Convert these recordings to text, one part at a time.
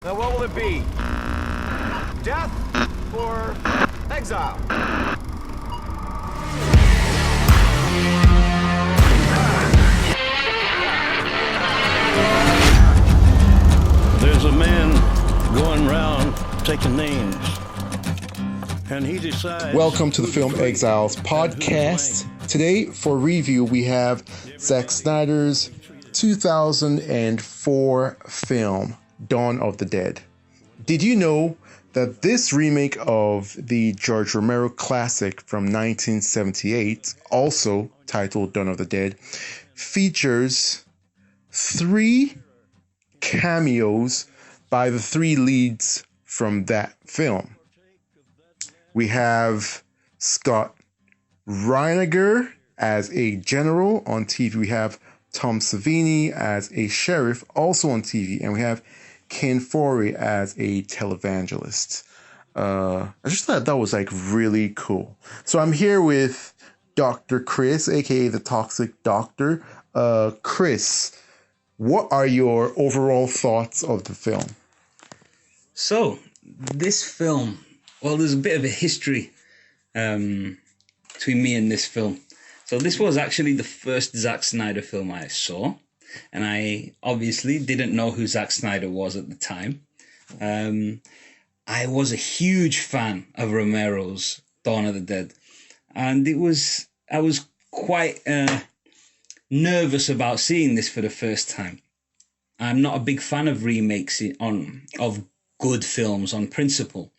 Now what will it be? Death or exile? There's a man going around taking names, and he decides... Welcome to the Film Exiles podcast. Today, for review, we have Zack Snyder's 2004 film, Dawn of the Dead. Did you know that this remake of the George Romero classic from 1978, also titled Dawn of the Dead, features 3 cameos by the 3 leads from that film? We have Scott Reiniger as a general on TV. We have Tom Savini as a sheriff, also on TV. And we have Ken Foree as a televangelist. I just thought that was really cool. So I'm here with Dr. Chris, aka the Toxic Doctor. Chris, what are your overall thoughts of the film? So, this film, well, there's a bit of a history between me and this film. So this was actually the first Zack Snyder film I saw, and I obviously didn't know who Zack Snyder was at the time. I was a huge fan of Romero's Dawn of the Dead, and I was quite nervous about seeing this for the first time. I'm not a big fan of remakes of good films on principle.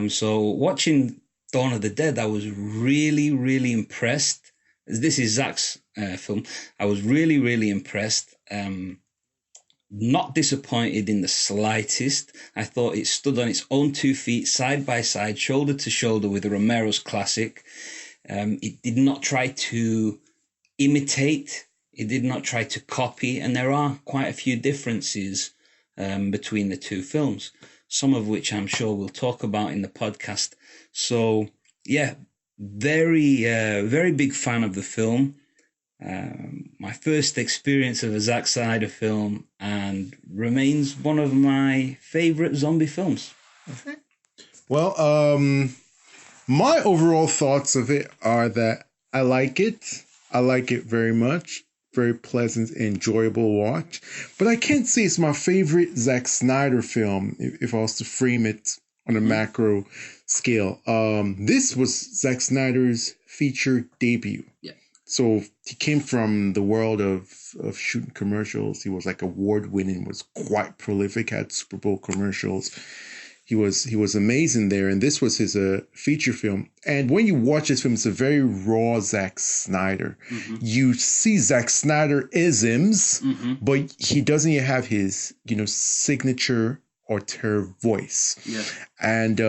So watching Dawn of the Dead, I was really, really impressed. This is Zack's film. I was really, really impressed. Not disappointed in the slightest. I thought it stood on its own 2 feet, side by side, shoulder to shoulder with Romero's classic. It did not try to imitate. It did not try to copy. And there are quite a few differences between the 2 films, some of which I'm sure we'll talk about in the podcast. So, yeah, very big fan of the film. My first experience of a Zack Snyder film, and remains one of my favorite zombie films. Okay. Well, my overall thoughts of it are that I like it. I like it very much. Very pleasant, enjoyable watch. But I can't say it's my favorite Zack Snyder film if I was to frame it on a macro scale. This was Zack Snyder's feature debut. Yeah. So he came from the world of shooting commercials. He was award-winning, was quite prolific, had Super Bowl commercials. He was amazing there, and this was his feature film. And when you watch this film, it's a very raw Zack Snyder. Mm-hmm. You see Zack Snyder isms, but he doesn't yet have his signature auteur voice. Yeah. And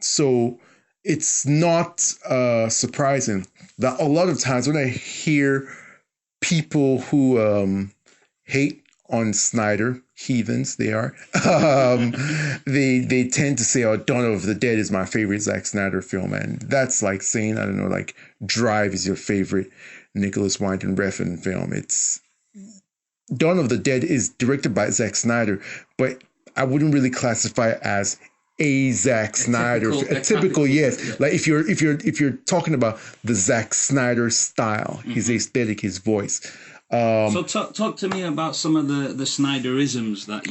so it's not surprising that a lot of times when I hear people who hate on Snyder, heathens they are, they tend to say, "Oh, Dawn of the Dead is my favorite Zack Snyder film," and that's like saying, I don't know, Drive is your favorite Nicholas Winding Refn film. It's Dawn of the Dead is directed by Zack Snyder, but I wouldn't really classify it as a Zack Snyder. A typical, yes. If you're talking about the Zack Snyder style, his aesthetic, his voice. So talk to me about some of the Snyderisms that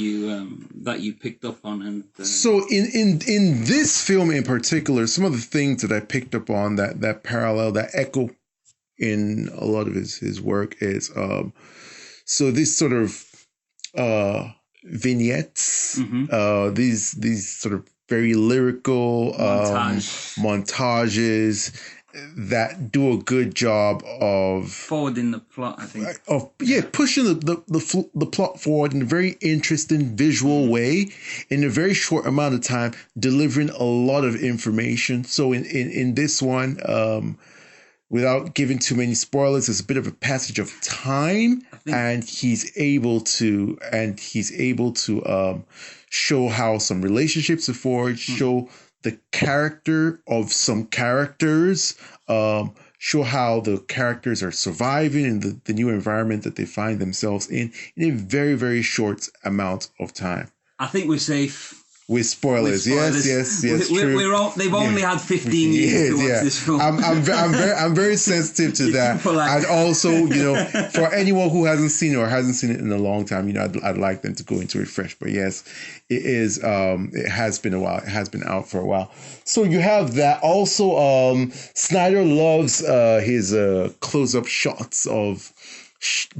you picked up on. And so in this film in particular, some of the things that I picked up on that parallel, that echo in a lot of his work is so this sort of vignettes, these sort of very lyrical montages that do a good job of forwarding the plot, I think. Pushing the plot forward in a very interesting visual way in a very short amount of time, delivering a lot of information. So in this one, without giving too many spoilers, there's a bit of a passage of time, and he's able to show how some relationships are forged, show the character of some characters, show how the characters are surviving in the new environment that they find themselves in a very, very short amount of time. I think we're safe. With spoilers. Yes, true. They've only had 15 years to watch this film. I'm very sensitive to that. And also, for anyone who hasn't seen it or hasn't seen it in a long time, I'd like them to go into refresh. But yes, it is. It has been a while. It has been out for a while. So you have that. Also, Snyder loves his close-up shots of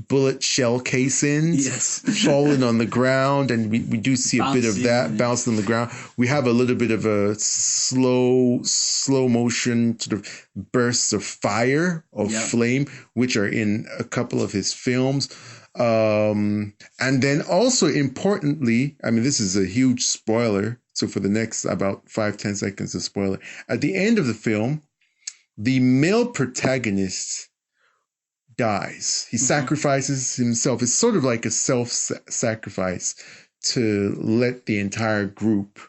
bullet shell casings falling on the ground, and we do see a bit of that bouncing on the ground. We have a little bit of a slow motion sort of bursts of fire flame, which are in a couple of his films. And then also importantly, I mean, this is a huge spoiler, so for the next about 5-10 seconds of spoiler, at the end of the film, the male protagonist dies. He sacrifices himself. It's sort of like a self-sacrifice to let the entire group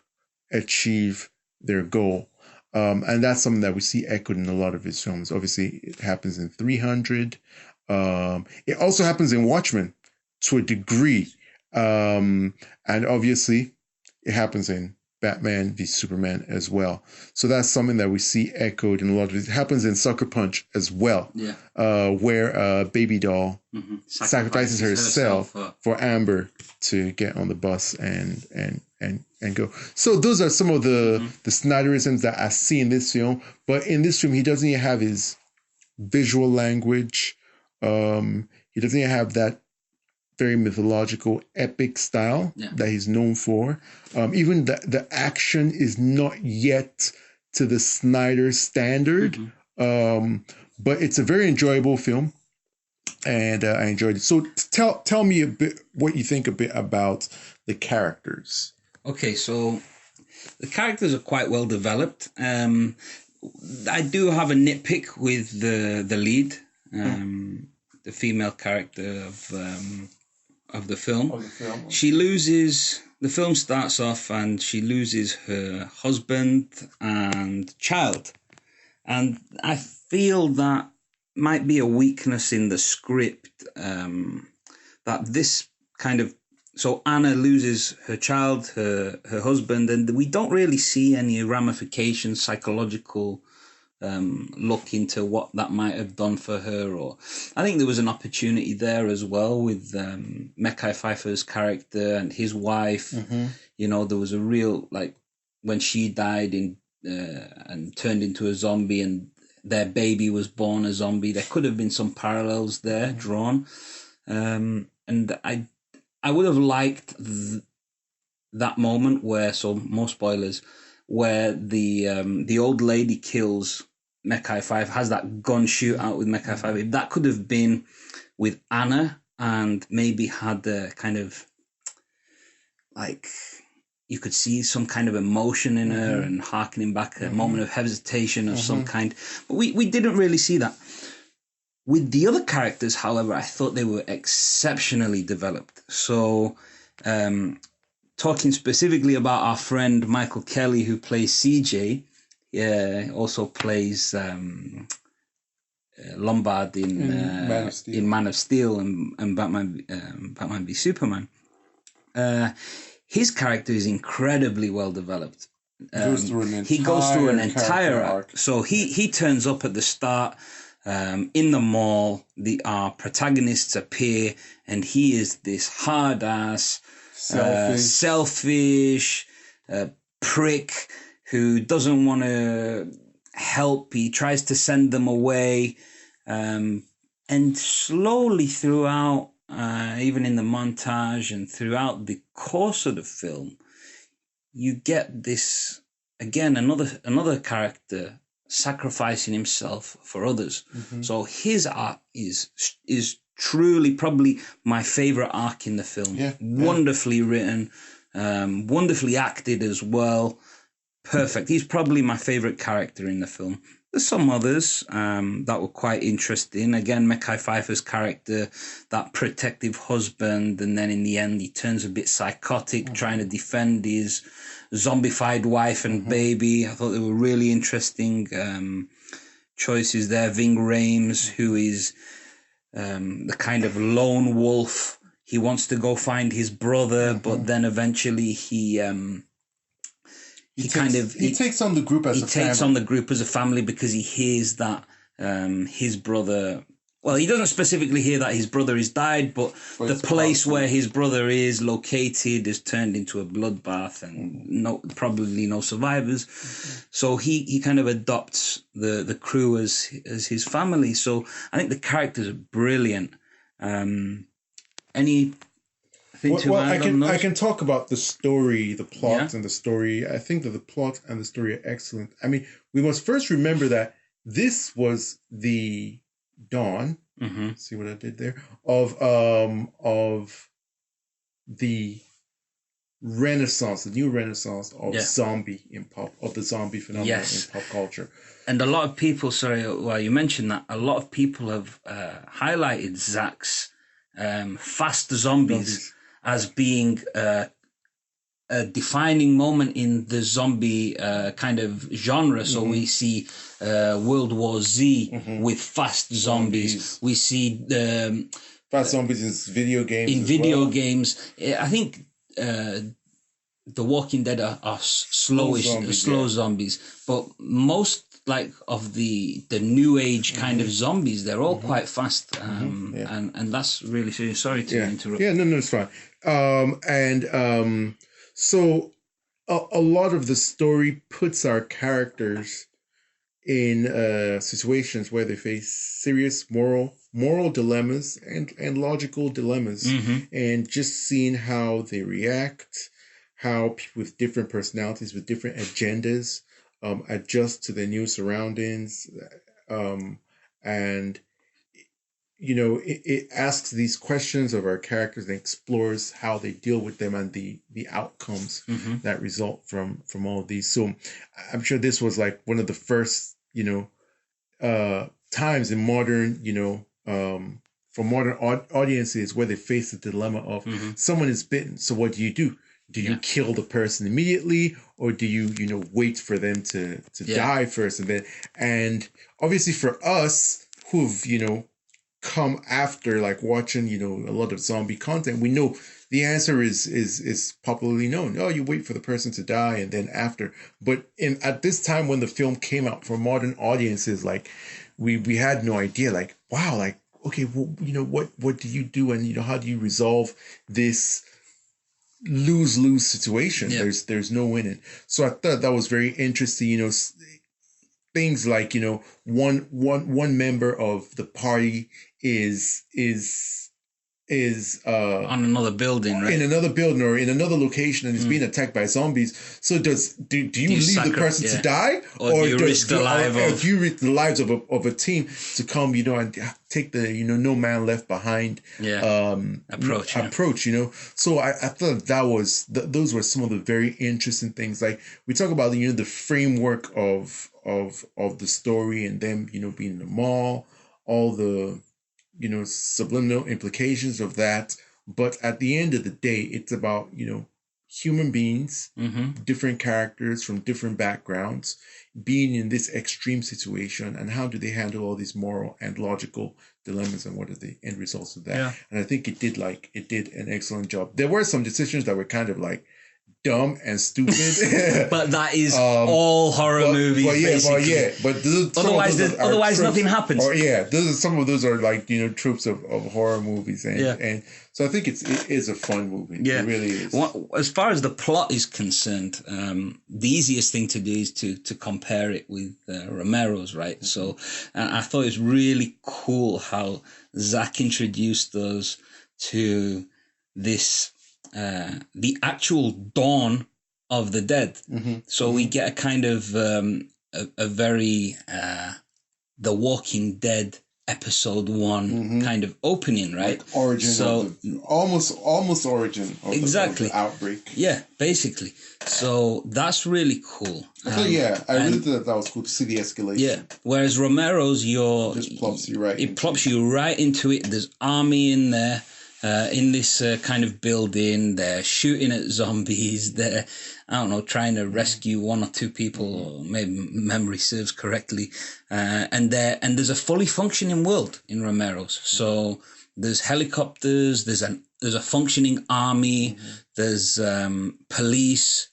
achieve their goal. And that's something that we see echoed in a lot of his films. Obviously, it happens in 300. It also happens in Watchmen to a degree. And obviously, it happens in Batman v Superman as well. So that's something that we see echoed in a lot of it. It happens in Sucker Punch as well, where Baby Doll sacrifices herself for Amber to get on the bus and go. So those are some of the Snyderisms that I see in this film. But in this film, he doesn't even have his visual language. He doesn't even have that very mythological, epic style that he's known for. Even the action is not yet to the Snyder standard, but it's a very enjoyable film, and I enjoyed it. So tell me a bit what you think a bit about the characters. Okay, so the characters are quite well developed. I do have a nitpick with the lead, the female character of the film. She loses. The film starts off and she loses her husband and child, and I feel that might be a weakness in the script. That this kind of Anna loses her child, her husband, and we don't really see any ramifications, psychological look into what that might have done for her. Or I think there was an opportunity there as well with Mekhi Phifer's character and his wife. There was a real, like, when she died and turned into a zombie and their baby was born a zombie, there could have been some parallels there drawn. And I would have liked that moment where, so more spoilers, where the old lady kills Mekhi Phifer, has that gun shootout with Mekhi Phifer. If that could have been with Anna and maybe had the kind of, like, you could see some kind of emotion in her and harkening back a moment of hesitation of some kind. But we didn't really see that. With the other characters, however, I thought they were exceptionally developed. So, talking specifically about our friend Michael Kelly, who plays CJ, also plays Lombard in Man of Steel and Batman v Superman. His character is incredibly well developed. He goes through an entire arc. So he turns up at the start in the mall. Our protagonists appear, and he is this hard ass, selfish prick who doesn't want to help. He tries to send them away, and slowly throughout, even in the montage and throughout the course of the film, you get this, again, another character sacrificing himself for others. So his arc is truly probably my favorite arc in the film. Wonderfully written, wonderfully acted as well. Perfect. He's probably my favorite character in the film. There's some others that were quite interesting. Again, Mekhi Phifer's character, that protective husband, and then in the end he turns a bit psychotic, trying to defend his zombified wife and baby. I thought they were really interesting choices there. Ving Rhames, who is the kind of lone wolf. he wants to go find his brother, but then eventually he takes on the group as a family. He takes on the group as a family because he hears that his brother. Well, he doesn't specifically hear that his brother has died, but the place where his brother is located is turned into a bloodbath, and probably no survivors. So he kind of adopts the crew as his family. So I think the characters are brilliant. Anything to add on those? I can talk about the story, the plot, and the story. I think that the plot and the story are excellent. I mean, we must first remember that this was the dawn. See what I did there? Of the renaissance, the new renaissance of zombie of the zombie phenomenon in pop culture. And a lot of people, while you mentioned that, a lot of people have highlighted Zack's fast zombies as being a defining moment in the zombie kind of genre. So we see World War Z with fast zombies. We see fast zombies in video games. In video games, I think The Walking Dead are slow zombies, but most of the new age kind of zombies, they're all quite fast, and that's really sorry to interrupt. Yeah, no, it's fine. So a lot of the story puts our characters in situations where they face serious moral dilemmas and logical dilemmas, and just seeing how they react, how people with different personalities, with different agendas, adjust to their new surroundings, and it asks these questions of our characters and explores how they deal with them and the outcomes that result from all of these. So I'm sure this was like one of the first, times in modern, for modern audiences where they face the dilemma of someone is bitten. So what do you do? Do you kill the person immediately, or do you, wait for them to die first? And obviously for us who've, come after watching a lot of zombie content, we know the answer is popularly known. Oh, you wait for the person to die and then after. But at this time when the film came out, for modern audiences, we had no idea. Wow, okay, well, what do you do, and how do you resolve this lose-lose situation? There's no winning. So I thought that was very interesting. Things like one member of the party is on another building, right? In another building or in another location, and is being attacked by zombies. So do you leave the person to die, or do you risk the lives of a team to come, and take the no man left behind approach. So I thought those were some of the very interesting things. We talk about the framework of the story, and them being in the mall, all the subliminal implications of that. But at the end of the day, it's about human beings, different characters from different backgrounds, being in this extreme situation, and how do they handle all these moral and logical dilemmas, and what are the end results of that. And I think it did an excellent job. There were some decisions that were kind of dumb and stupid, but that is all horror movies. Otherwise nothing happens. Some of those are tropes of horror movies, and so I think it is a fun movie. It really is. As far as the plot is concerned, the easiest thing to do is to compare it with Romero's, right? So I thought it was really cool how Zack introduced those to this. The actual dawn of the dead. So we get a kind of a very The Walking Dead episode 1 kind of opening, right? Origin, almost origin of the outbreak. Yeah, basically. So that's really cool. I really thought that was cool to see the escalation. Yeah, whereas Romero's, just plops you right into it. There's army in there. In this kind of building, they're shooting at zombies. They're, trying to rescue 1 or 2 people, or maybe memory serves correctly. And there's a fully functioning world in Romero's. So There's helicopters. There's a functioning army. There's police.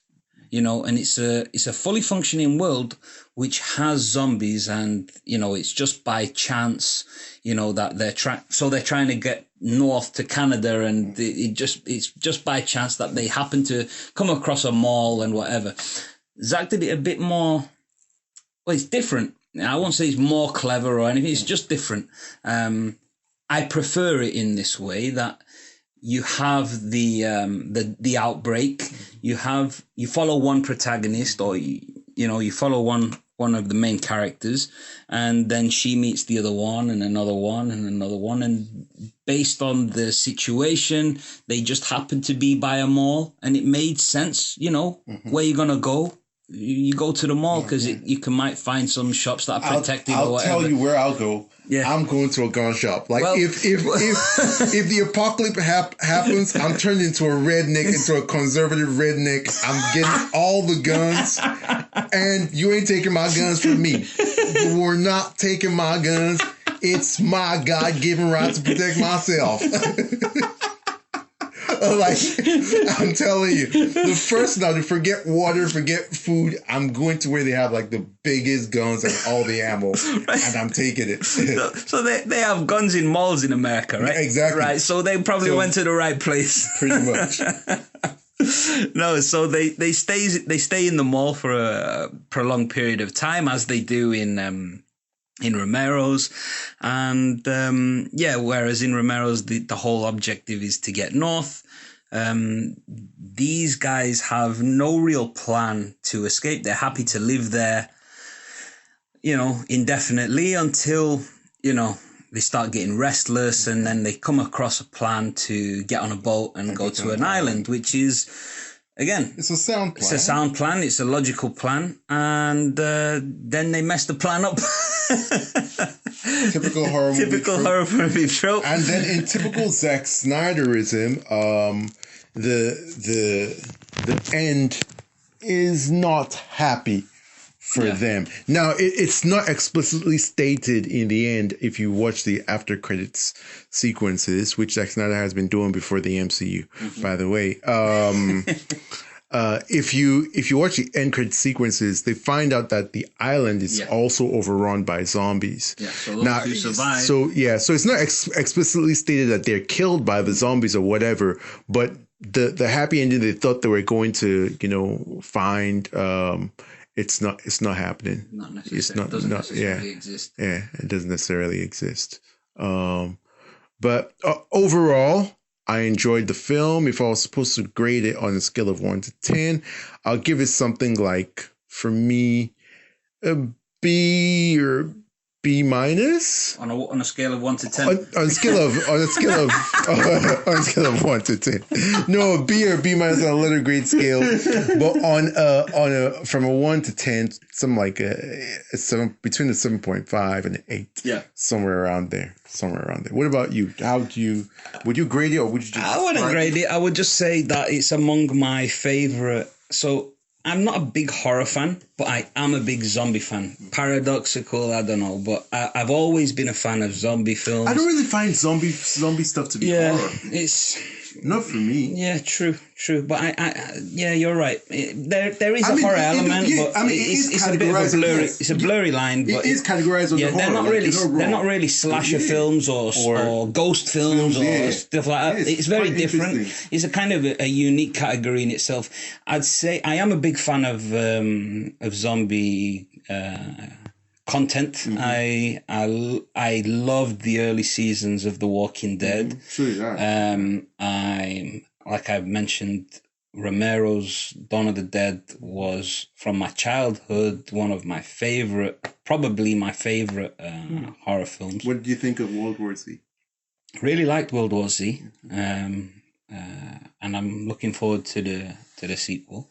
You know, and it's a fully functioning world which has zombies, and you know, it's just by chance, you know, that they're trying to get north to Canada, and it's just by chance that they happen to come across a mall and whatever. Zack did it a bit more. Well, it's different. I won't say it's more clever or anything. It's just different. I prefer it in this way that you have the outbreak. You follow one protagonist, or you follow one of the main characters, and then she meets the other one, and another one, and another one, and based on the situation, they just happened to be by a mall, and it made sense. You know, where you're gonna go. You go to the mall because you might find some shops that are protected or whatever. I'll tell you where I'll go. Yeah. I'm going to a gun shop. Like, well, if the apocalypse happens, I'm turned into a redneck, into a conservative redneck. I'm getting all the guns, and you ain't taking my guns from me. You're not taking my guns. It's my God-given right to protect myself. Like, I'm telling you, the first now to forget water, forget food, I'm going to where they have like the biggest guns and all the ammo, right. And I'm taking it. So they have guns in malls in America, right? Exactly. Right. So they probably went to the right place. Pretty much. No, so they stay in the mall for a prolonged period of time, as they do in Romero's, and whereas in Romero's the whole objective is to get north. These guys have no real plan to escape. They're happy to live there, you know, indefinitely until, you know, they start getting restless, and then they come across a plan to get on a boat and go to an island, which is, again, it's a sound plan. It's a sound plan. It's a logical plan. And then they mess the plan up. Typical horror movie. Typical horror movie trope. And then in typical Zack Snyderism, the end is not happy for them. Now, it's not explicitly stated in the end if you watch the after credits sequences, which Zack Snyder has been doing before the MCU, by the way. If you watch the end credit sequences, they find out that the island is also overrun by zombies. Yeah, so those who survive. So it's not explicitly stated that they're killed by the zombies or whatever, but the happy ending they thought they were going to, you know, find, it's not happening. Not necessarily. It doesn't necessarily exist. Yeah, it doesn't necessarily exist. But overall, I enjoyed the film. If I was supposed to grade it on a scale of 1 to 10, I'll give it something like, for me, a B or B minus. On a scale of 1 to 10. On a scale of 1 to 10. No, a B or B minus on a letter grade scale, but from a 1 to 10, something like a 7, between a 7.5 and an 8. Yeah, somewhere around there. What about you? Would you grade it, or would you just? I wouldn't grade it. I would just say that it's among my favorite. So I'm not a big horror fan, but I am a big zombie fan. Paradoxical, I don't know, but I've always been a fan of zombie films. I don't really find zombie stuff to be horror. It's not for me. Yeah, true. But you're right. There is a horror element, but it's a bit of a blurry. It's a blurry line. But it is categorized under horror. They're not really slasher films or ghost films or stuff like that. It's very different. It's a kind of a unique category in itself. I'd say I am a big fan of zombie content. Mm-hmm. I loved the early seasons of The Walking Dead. Like I've mentioned, Romero's Dawn of the Dead was, from my childhood, one of my probably my favorite horror films. What did you think of World War Z? Really liked World War Z, and I'm looking forward to the sequel.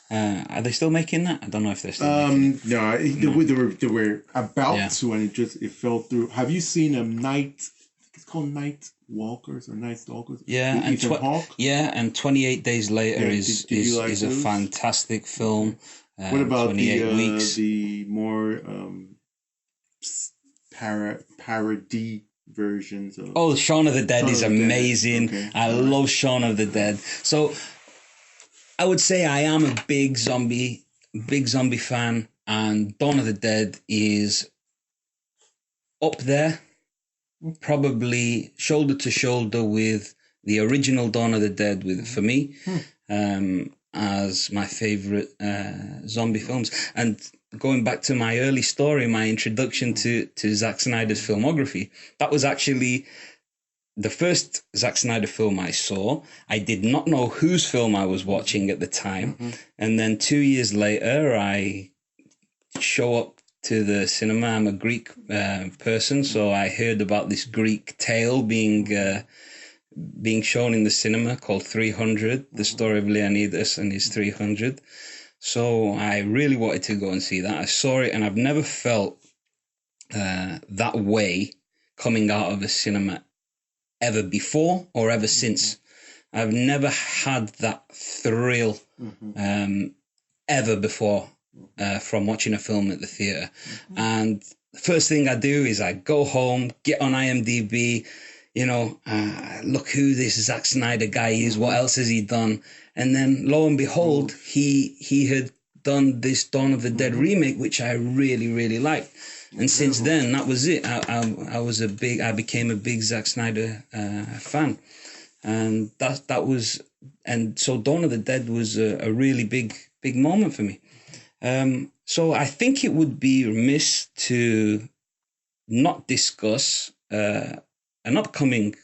Are they still making that? I don't know if they're still making it. No, they were about to, and it fell through. Have you seen it's called Night Walkers or Night Stalkers? Yeah, and 28 Days Later is a fantastic film. What about the more parody versions of? Oh, Shaun of the Dead Shaun is of the Dead. amazing. Okay. I love Shaun of the Dead. So I would say I am a big zombie fan, and Dawn of the Dead is up there, probably shoulder to shoulder with the original Dawn of the Dead for me, as my favorite zombie films. And going back to my early story, my introduction to Zack Snyder's filmography, that was actually the first Zack Snyder film I saw. I did not know whose film I was watching at the time. And then 2 years later, I show up to the cinema. I'm a Greek person, so I heard about this Greek tale being shown in the cinema called 300, the story of Leonidas and his 300. So I really wanted to go and see that. I saw it, and I've never felt that way coming out of a cinema ever before or ever since. I've never had that thrill ever before from watching a film at the theatre. And the first thing I do is I go home, get on IMDb, look who this Zack Snyder guy is, what else has he done? And then lo and behold, he had done this Dawn of the Dead remake, which I really, really liked. And since then, that was it. I became a big Zack Snyder fan, and so Dawn of the Dead was a really big moment for me. So I think it would be remiss to not discuss an upcoming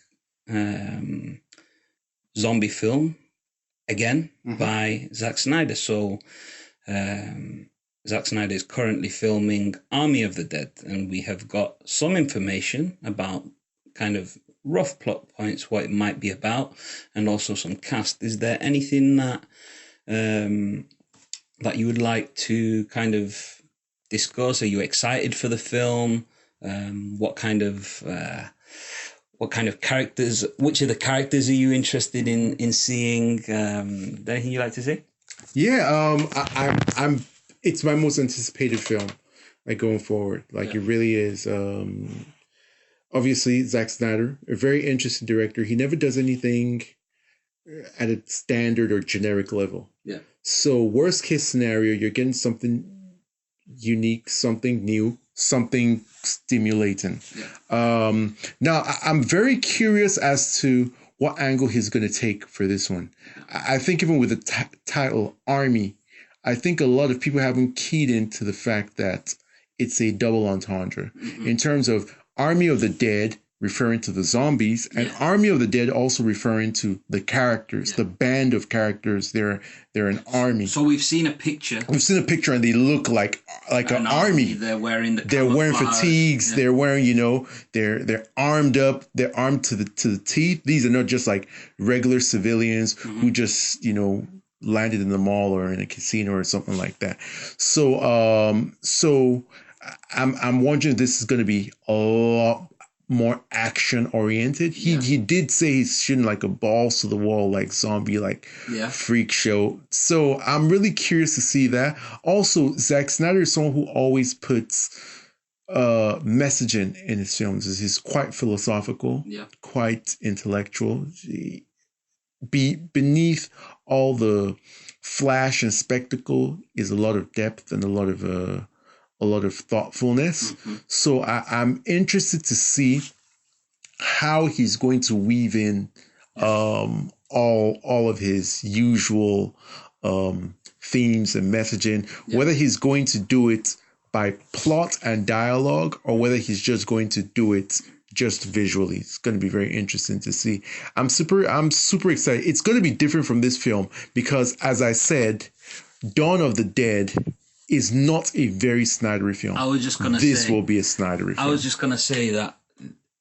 zombie film again by Zack Snyder. So Zack Snyder is currently filming Army of the Dead, and we have got some information about kind of rough plot points, what it might be about, and also some cast. Is there anything that that you would like to kind of discuss? Are you excited for the film? What kind of characters? Which of the characters are you interested in seeing? Anything you like to say? Yeah, I'm. It's my most anticipated film, like going forward. Like it really is. Obviously, Zack Snyder, a very interesting director. He never does anything at a standard or generic level. Yeah. So worst case scenario, you're getting something unique, something new, something stimulating. Yeah. Now, I'm very curious as to what angle he's going to take for this one. I think even with the title Army, I think a lot of people haven't keyed into the fact that it's a double entendre in terms of Army of the Dead referring to the zombies, and Army of the Dead also referring to the characters, the band of characters. They're an army. So we've seen a picture. And they look like an army. They're wearing They're wearing fatigues. Yeah. They're wearing, they're armed up. They're armed to the teeth. These are not just like regular civilians who just landed in the mall or in a casino or something like that. So I'm wondering if this is going to be a lot more action oriented. He did say he's shooting like a balls to the wall, like zombie, freak show. So I'm really curious to see that. Also, Zack Snyder is someone who always puts messaging in his films. He's quite philosophical, quite intellectual. Beneath all the flash and spectacle is a lot of depth and a lot of thoughtfulness. So I'm interested to see how he's going to weave in all of his usual themes and messaging, whether he's going to do it by plot and dialogue or whether he's just going to do it just visually. It's going to be very interesting to see. I'm super excited. It's going to be different from this film because, as I said, Dawn of the Dead is not a very Snydery film. I was just going to say this will be a Snydery film. I was just going to say that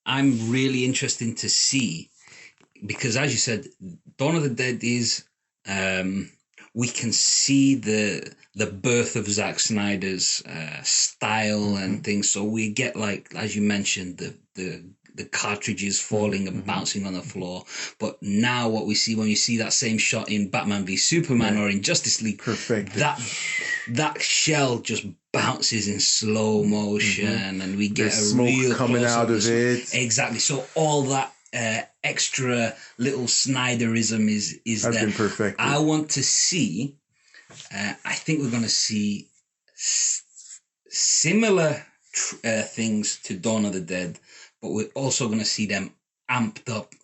I'm really interested to see, because as you said, Dawn of the Dead is we can see the birth of Zack Snyder's style and things. So we get, like, as you mentioned, the cartridges falling and bouncing on the floor. But now what we see when you see that same shot in Batman v Superman or in Justice League, perfect. that shell just bounces in slow motion, and we get There's a smoke real coming close-up out of it. Exactly. So all that extra little Snyderism is Has there. been perfected. I want to see. I think we're going to see similar things to Dawn of the Dead, but we're also going to see them amped up,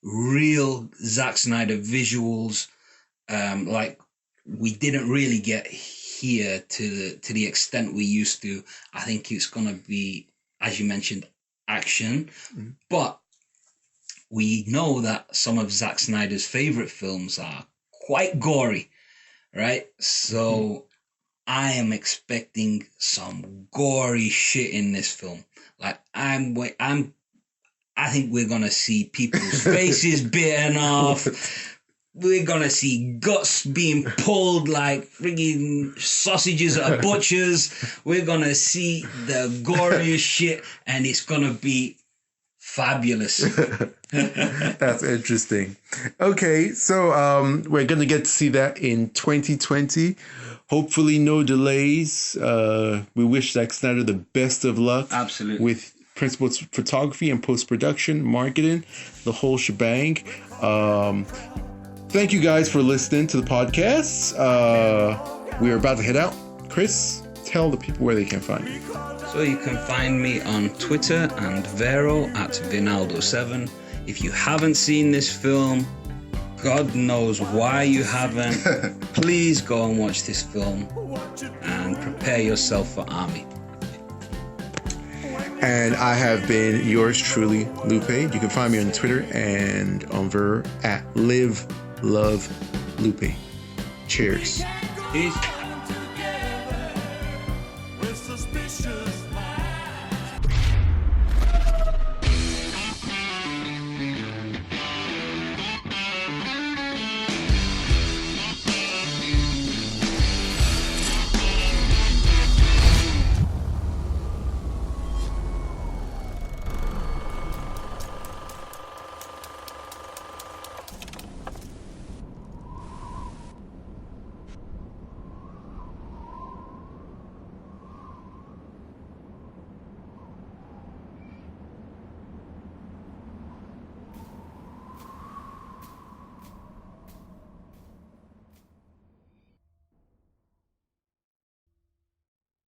real Zack Snyder visuals, like we didn't really get here to the extent we used to. I think it's going to be, as you mentioned, action, but we know that some of Zack Snyder's favorite films are quite gory, right? So I am expecting some gory shit in this film. Like I think we're gonna see people's faces bitten off. We're gonna see guts being pulled like friggin' sausages at a butcher's. We're gonna see the goriest shit, and it's gonna be fabulous. That's interesting. Okay, so we're gonna get to see that in 2020. Hopefully, no delays. We wish Zack Snyder the best of luck. Absolutely. With principal photography and post-production, marketing, the whole shebang. Thank you guys for listening to the podcast. We are about to head out. Chris, tell the people where they can find you. So you can find me on Twitter and Vero at Vinaldo7. If you haven't seen this film, God knows why you haven't. Please go and watch this film and prepare yourself for Army. And I have been yours truly, Lupe. You can find me on Twitter and on Ver at Live Love Lupe. Cheers. Peace.